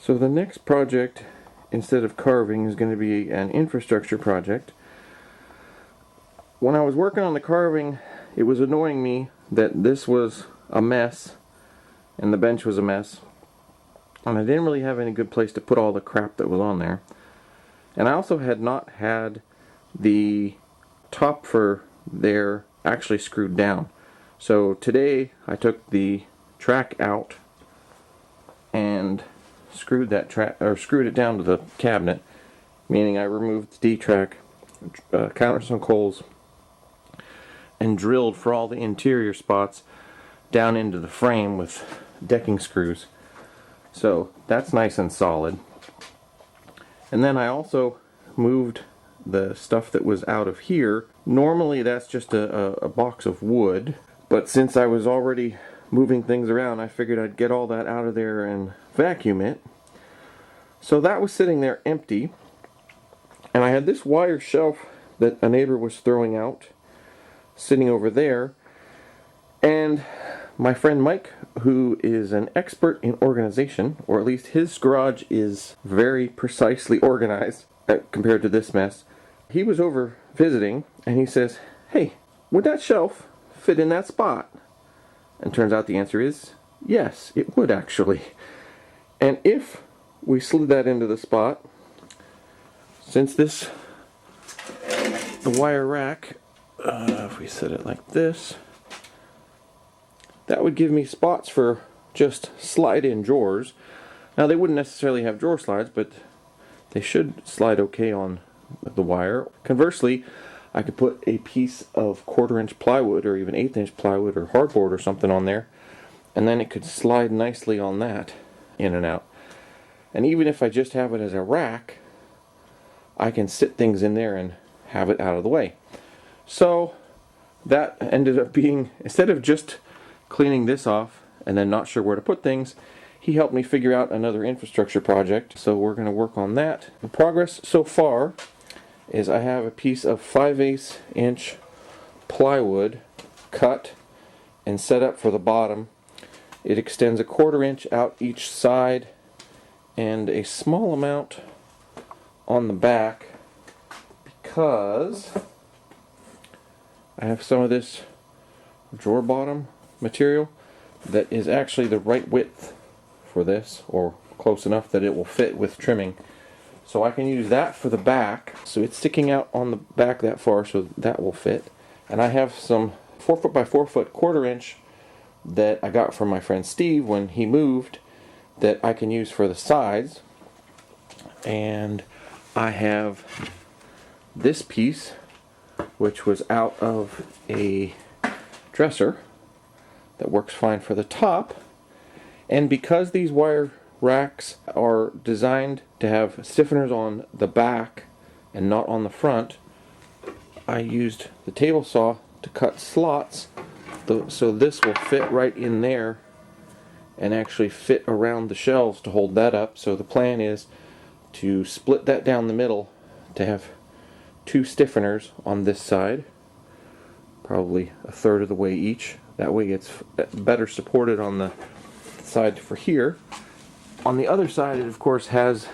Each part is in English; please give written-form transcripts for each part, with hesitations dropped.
So the next project, instead of carving, is going to be an infrastructure project. When I was working on the carving, it was annoying me that this was a mess and the bench was a mess, and I didn't really have any good place to put all the crap that was on there. And I also had not had the top for there actually screwed down. So today I took the track out and screwed it down to the cabinet, meaning I removed the D-track, counted some coals, and drilled for all the interior spots down into the frame with decking screws. So that's nice and solid. And then I also moved the stuff that was out of here. Normally that's just a box of wood, but since I was already moving things around, I figured I'd get all that out of there and vacuum it. So that was sitting there empty, and I had this wire shelf that a neighbor was throwing out sitting over there, and my friend Mike, who is an expert in organization, or at least his garage is very precisely organized compared to this mess, he was over visiting and he says, "Hey, would that shelf fit in that spot?" And turns out the answer is yes, it would actually. And if we slid that into the spot, since the wire rack, if we set it like this, that would give me spots for just slide-in drawers. Now they wouldn't necessarily have drawer slides, but they should slide okay on the wire. Conversely, I could put a piece of 1/4-inch plywood or even 1/8-inch plywood or hardboard or something on there, and then it could slide nicely on that in and out. And even if I just have it as a rack, I can sit things in there and have it out of the way. So that ended up being, instead of just cleaning this off and then not sure where to put things, he helped me figure out another infrastructure project. So we're going to work on that. The progress so far is I have a piece of 5/8 inch plywood cut and set up for the bottom. It extends a 1/4 inch out each side and a small amount on the back because I have some of this drawer bottom material that is actually the right width for this, or close enough that it will fit with trimming. So I can use that for the back. So it's sticking out on the back that far, so that will fit. And I have some 4-foot by 4-foot 1/4 inch that I got from my friend Steve when he moved that I can use for the sides. And I have this piece, which was out of a dresser, that works fine for the top. And because these wire racks are designed to have stiffeners on the back and not on the front, I used the table saw to cut slots so this will fit right in there and actually fit around the shelves to hold that up. So the plan is to split that down the middle to have 2 stiffeners on this side, probably 1/3 of the way each. That way it's better supported on the side for here. On the other side, it of course has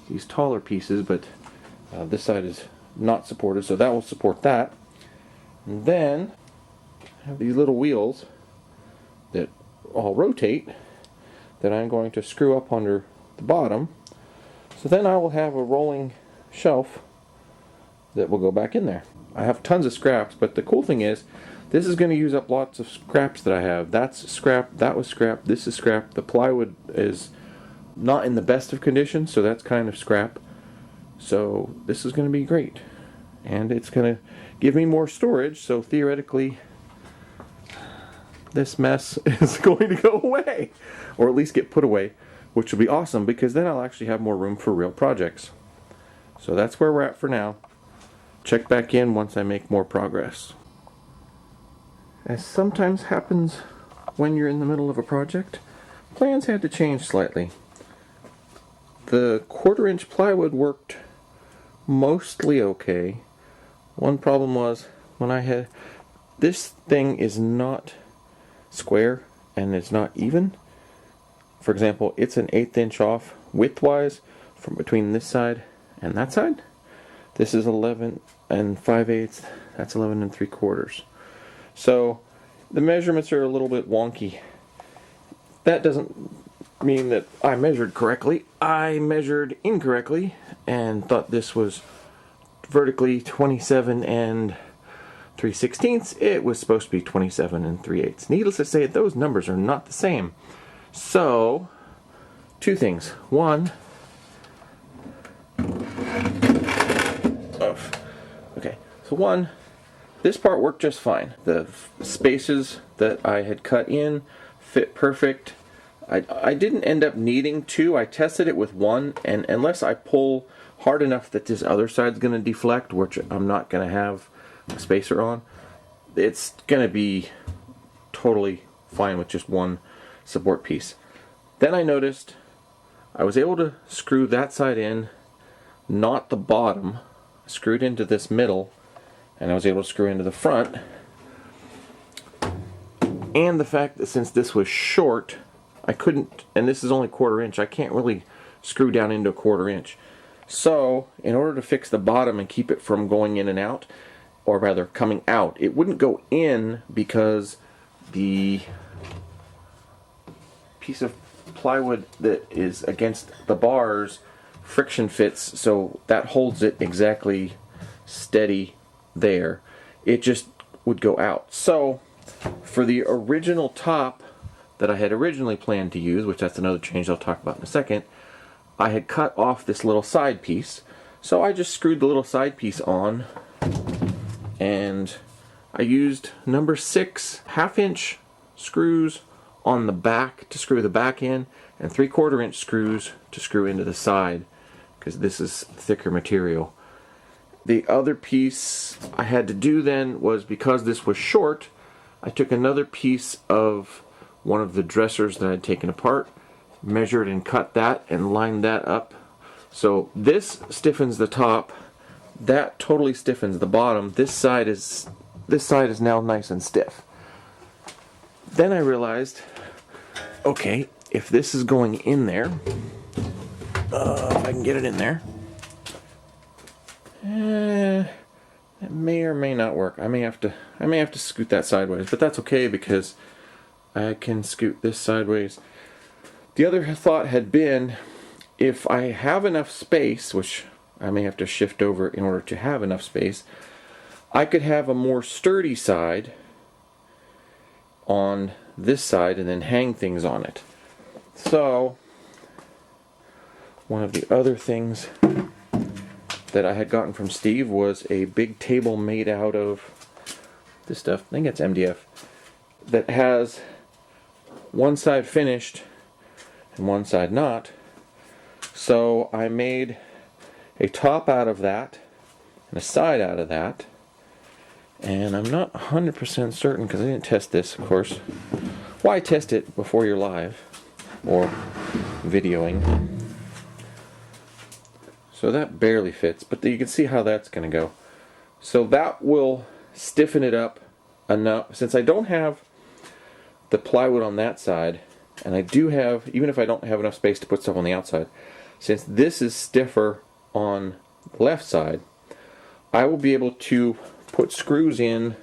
these taller pieces, but this side is not supported, so that will support that. And then I have these little wheels that all rotate that I'm going to screw up under the bottom. So then I will have a rolling shelf that will go back in there. I have tons of scraps, but the cool thing is this is going to use up lots of scraps that I have. That's scrap, that was scrap, this is scrap. The plywood is not in the best of condition, so that's kind of scrap. So this is going to be great. And it's going to give me more storage, so theoretically this mess is going to go away, or at least get put away, which will be awesome because then I'll actually have more room for real projects. So that's where we're at for now. Check back in once I make more progress. As sometimes happens when you're in the middle of a project, plans had to change slightly. The 1/4 inch plywood worked mostly okay. One problem was when I had, this thing is not square and it's not even. for example, it's an 1/8 inch off widthwise from between this side and that side. This is 11 and 5/8, that's 11 and 3/4. So the measurements are a little bit wonky. That doesn't mean that I measured correctly. I measured incorrectly and thought this was vertically 27 and 3/16. It was supposed to be 27 and 3/8. Needless to say, those numbers are not the same. So, two things. One, this part worked just fine. The spaces that I had cut in fit perfect. I didn't end up needing two. I tested it with one, and unless I pull hard enough that this other side's going to deflect, which I'm not going to have a spacer on, it's going to be totally fine with just one support piece. Then I noticed I was able to screw that side in, not the bottom. I screwed into this middle, and I was able to screw into the front. And the fact that since this was short, I couldn't, and this is only 1/4 inch, I can't really screw down into a 1/4 inch. So, in order to fix the bottom and keep it from going in and out, or rather coming out, it wouldn't go in because the piece of plywood that is against the bars friction fits, so that holds it exactly steady there. It just would go out. So for the original top that I had originally planned to use, which that's another change I'll talk about in a second, I had cut off this little side piece. So I just screwed the little side piece on, and I used number 6 1/2 inch screws on the back to screw the back in, and 3/4 inch screws to screw into the side, because this is thicker material. The other piece I had to do then was, because this was short, I took another piece of one of the dressers that I had taken apart, measured and cut that and lined that up. So this stiffens the top, that totally stiffens the bottom. This side is now nice and stiff. Then I realized, okay, if this is going in there, if I can get it in there, it may or may not work. I may have to scoot that sideways, but that's okay because I can scoot this sideways. The other thought had been, if I have enough space, which I may have to shift over in order to have enough space, I could have a more sturdy side on this side and then hang things on it. So one of the other things that I had gotten from Steve was a big table made out of this stuff, I think it's MDF, that has one side finished and one side not. So I made a top out of that and a side out of that, and I'm not 100% certain because I didn't test this, of course. Why test it before you're live or videoing? So that barely fits, but you can see how that's going to go. So that will stiffen it up enough. Since I don't have the plywood on that side, and I do have, even if I don't have enough space to put stuff on the outside, since this is stiffer on the left side, I will be able to put screws in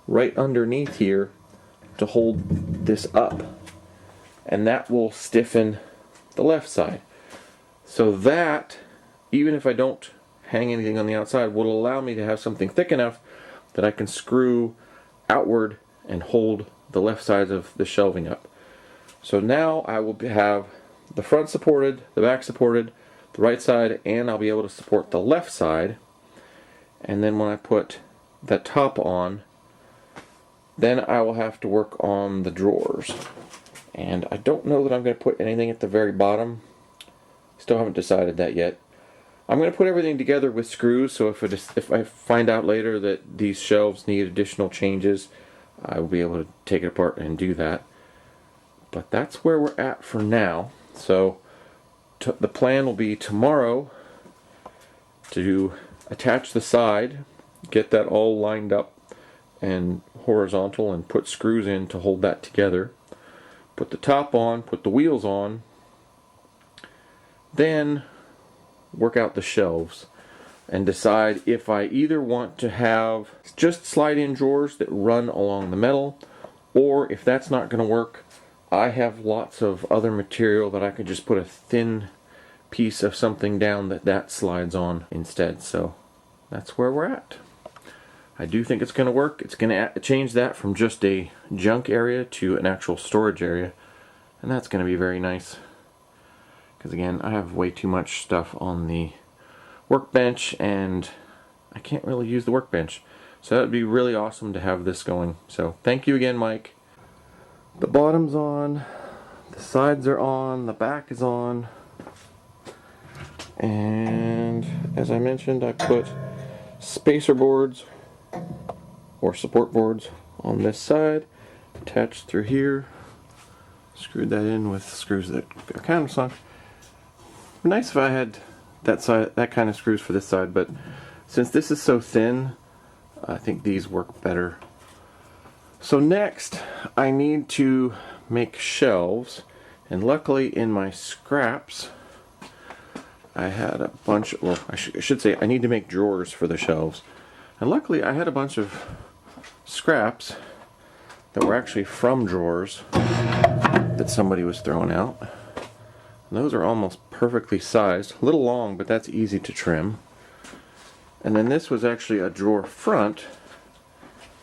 right underneath here to hold this up, and that will stiffen the left side. So that, even if I don't hang anything on the outside, will allow me to have something thick enough that I can screw outward and hold the left sides of the shelving up. So now I will have the front supported, the back supported, the right side, and I'll be able to support the left side. And then when I put the top on, then I will have to work on the drawers. And I don't know that I'm going to put anything at the very bottom. Still haven't decided that yet. I'm going to put everything together with screws, so if I find out later that these shelves need additional changes, I will be able to take it apart and do that. But that's where we're at for now. So the plan will be tomorrow to attach the side, get that all lined up and horizontal, and put screws in to hold that together. put the top on, put the wheels on, then work out the shelves and decide if I either want to have just slide-in drawers that run along the metal, or if that's not going to work, I have lots of other material that I could just put a thin piece of something down that slides on instead. So that's where we're at. I do think it's going to work. It's going to change that from just a junk area to an actual storage area, and that's going to be very nice. Because again, I have way too much stuff on the workbench and I can't really use the workbench. So that would be really awesome to have this going. So thank you again, Mike. The bottom's on, the sides are on, the back is on. And as I mentioned, I put spacer boards or support boards on this side, attached through here. Screwed that in with screws that are kind of sunk. Nice if I had that kind of screws for this side, but since this is so thin, I think these work better. So next, I need to make shelves, and luckily in my scraps, I had a bunch. Well, I should say I need to make drawers for the shelves, and luckily I had a bunch of scraps that were actually from drawers that somebody was throwing out. And those are almost perfectly sized, a little long, but that's easy to trim. And then this was actually a drawer front,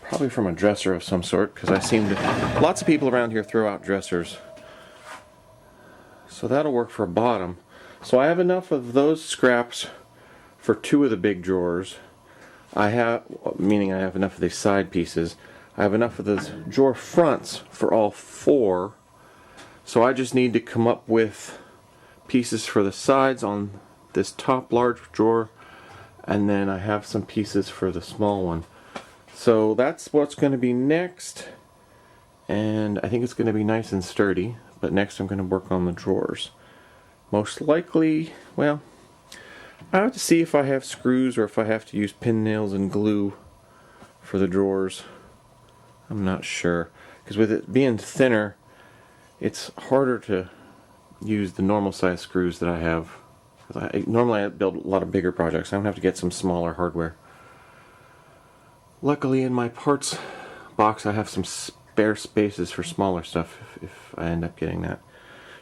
probably from a dresser of some sort, because I seem to, lots of people around here throw out dressers. So that'll work for a bottom. So I have enough of those scraps for 2 of the big drawers. Meaning I have enough of these side pieces. I have enough of those drawer fronts for all 4. So I just need to come up with pieces for the sides on this top large drawer, and then I have some pieces for the small one. So that's what's going to be next, and I think it's going to be nice and sturdy. But next I'm going to work on the drawers. Most likely, well, I have to see if I have screws or if I have to use pin nails and glue for the drawers. I'm not sure, because with it being thinner, it's harder to use the normal size screws that I have. Normally I build a lot of bigger projects. I'm going to have to get some smaller hardware. Luckily in my parts box I have some spare spaces for smaller stuff if I end up getting that.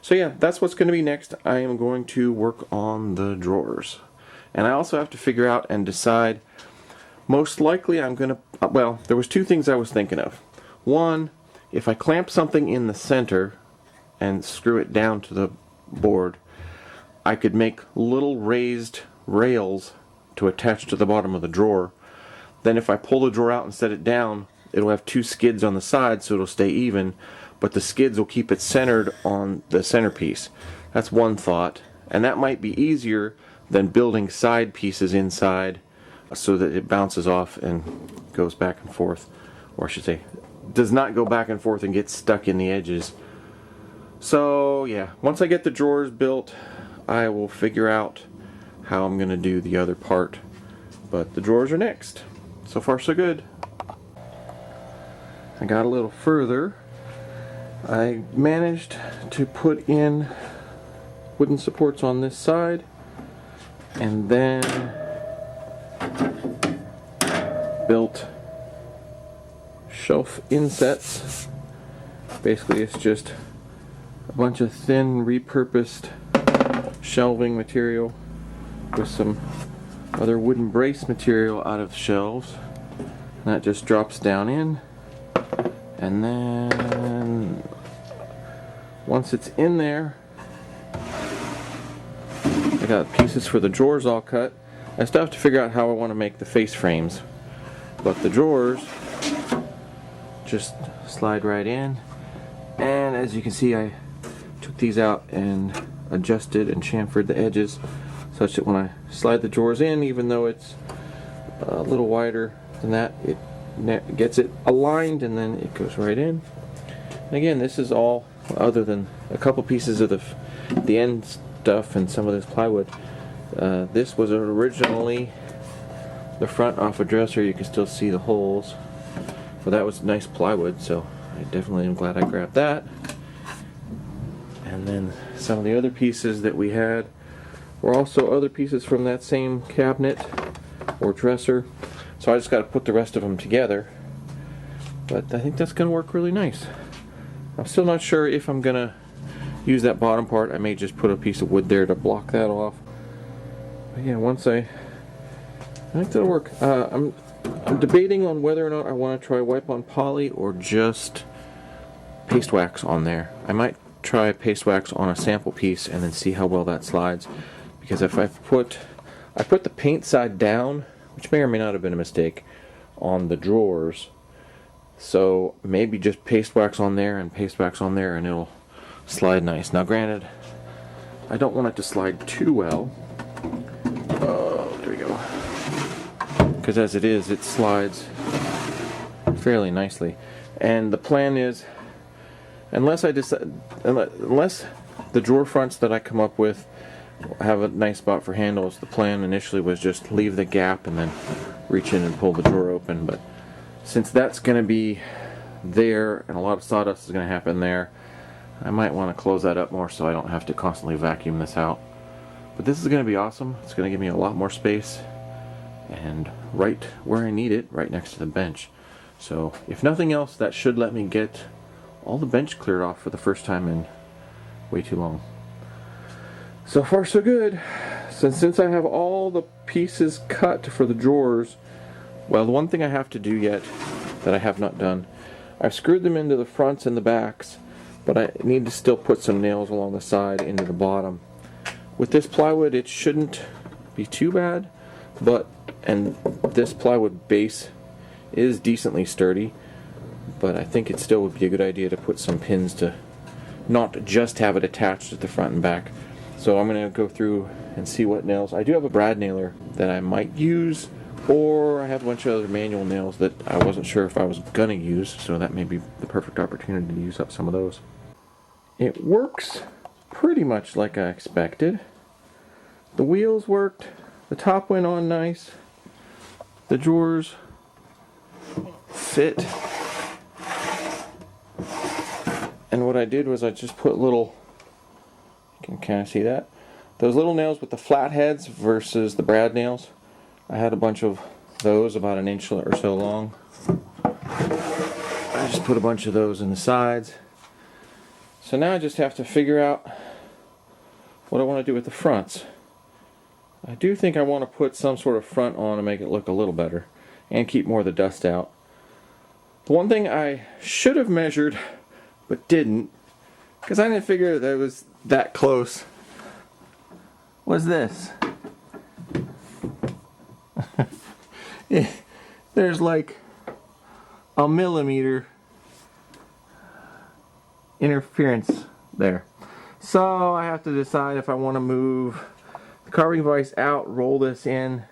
So yeah, that's what's going to be next. I am going to work on the drawers. And I also have to figure out and decide, most likely I'm going to, well, there was 2 things I was thinking of. One, if I clamp something in the center and screw it down to the board, I could make little raised rails to attach to the bottom of the drawer. Then if I pull the drawer out and set it down, it'll have 2 skids on the side, so it'll stay even, but the skids will keep it centered on the centerpiece. That's one thought, and that might be easier than building side pieces inside so that it bounces off and goes back and forth, or I should say does not go back and forth and get stuck in the edges. So yeah, once I get the drawers built, I will figure out how I'm going to do the other part, but the drawers are next. So far so good. I got a little further. I managed to put in wooden supports on this side, and then built shelf insets. Basically it's just a bunch of thin repurposed shelving material with some other wooden brace material out of the shelves. And that just drops down in, and then once it's in there, I got pieces for the drawers all cut. I still have to figure out how I want to make the face frames, but the drawers just slide right in. And as you can see, I took these out and adjusted and chamfered the edges such that when I slide the drawers in, even though it's a little wider than that, it gets it aligned and then it goes right in. And again, this is all, other than a couple pieces of the end stuff and some of this plywood, this was originally the front off a dresser. You can still see the holes, but that was nice plywood, so I definitely am glad I grabbed that. And then some of the other pieces that we had were also other pieces from that same cabinet or dresser. So I just got to put the rest of them together. But I think that's going to work really nice. I'm still not sure if I'm going to use that bottom part. I may just put a piece of wood there to block that off. But yeah, I think that'll work. I'm debating on whether or not I want to try wipe on poly or just paste wax on there. I might try paste wax on a sample piece and then see how well that slides. Because if I put the paint side down, which may or may not have been a mistake, on the drawers. So maybe just paste wax on there and paste wax on there and it'll slide nice. Now granted, I don't want it to slide too well. Oh, there we go. Because as it is, it slides fairly nicely. And the plan is, unless the drawer fronts that I come up with have a nice spot for handles, the plan initially was just leave the gap and then reach in and pull the drawer open. But since that's going to be there and a lot of sawdust is going to happen there, I might want to close that up more so I don't have to constantly vacuum this out. But this is going to be awesome. It's going to give me a lot more space and right where I need it, right next to the bench. So if nothing else, that should let me get all the bench cleared off for the first time in way too long. So far so good. Since I have all the pieces cut for the drawers, well, the one thing I have to do yet that I have not done, I've screwed them into the fronts and the backs, but I need to still put some nails along the side into the bottom. With this plywood, it shouldn't be too bad, and this plywood base is decently sturdy, but I think it still would be a good idea to put some pins to not just have it attached at the front and back. So I'm going to go through and see what nails. I do have a brad nailer that I might use, or I have a bunch of other manual nails that I wasn't sure if I was going to use, so that may be the perfect opportunity to use up some of those. It works pretty much like I expected. The wheels worked, the top went on nice, the drawers fit, and what I did was I just put little, you can kind of see that, those little nails with the flat heads versus the brad nails. I had a bunch of those about an inch or so long. I just put a bunch of those in the sides. So now I just have to figure out what I want to do with the fronts. I do think I want to put some sort of front on to make it look a little better and keep more of the dust out. The one thing I should have measured but didn't, because I didn't figure that it was that close, was this. There's like a millimeter interference there. So I have to decide if I want to move the carving vise out, roll this in,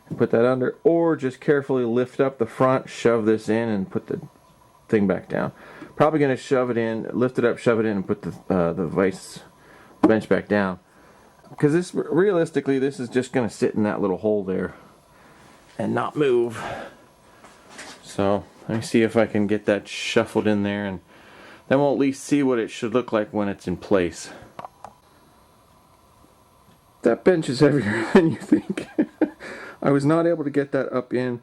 and put that under, or just carefully lift up the front, shove this in, and put the thing back down. Probably going to shove it in, lift it up, shove it in, and put the vise bench back down. Because this, realistically, this is just going to sit in that little hole there and not move. So let me see if I can get that shuffled in there, and then we'll at least see what it should look like when it's in place. That bench is heavier than you think. I was not able to get that up in,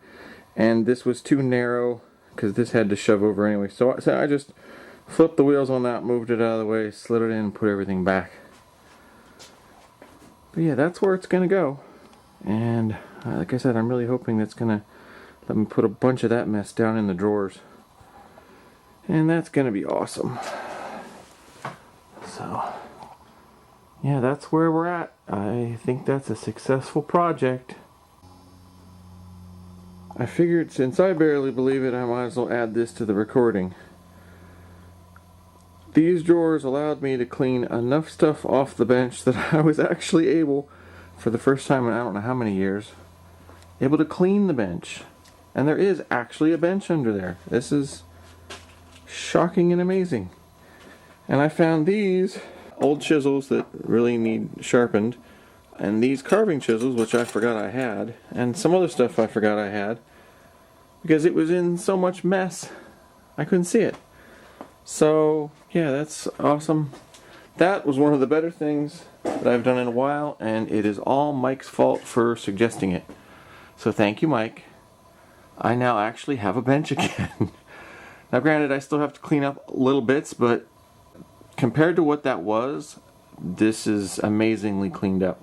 and this was too narrow because this had to shove over anyway. So I just flipped the wheels on that, moved it out of the way, slid it in, and put everything back. But yeah, that's where it's going to go. And like I said, I'm really hoping that's going to let me put a bunch of that mess down in the drawers. And that's going to be awesome. So, yeah, that's where we're at. I think that's a successful project. I figured since I barely believe it, I might as well add this to the recording. These drawers allowed me to clean enough stuff off the bench that I was actually able, for the first time in I don't know how many years, able to clean the bench. And there is actually a bench under there. This is shocking and amazing. And I found these old chisels that really need sharpened, and these carving chisels, which I forgot I had, and some other stuff I forgot I had, because it was in so much mess I couldn't see it. So yeah, that's awesome. that was one of the better things that I've done in a while, and it is all Mike's fault for suggesting it. So thank you, Mike. I now actually have a bench again. Now granted, I still have to clean up little bits, but compared to what that was, this is amazingly cleaned up.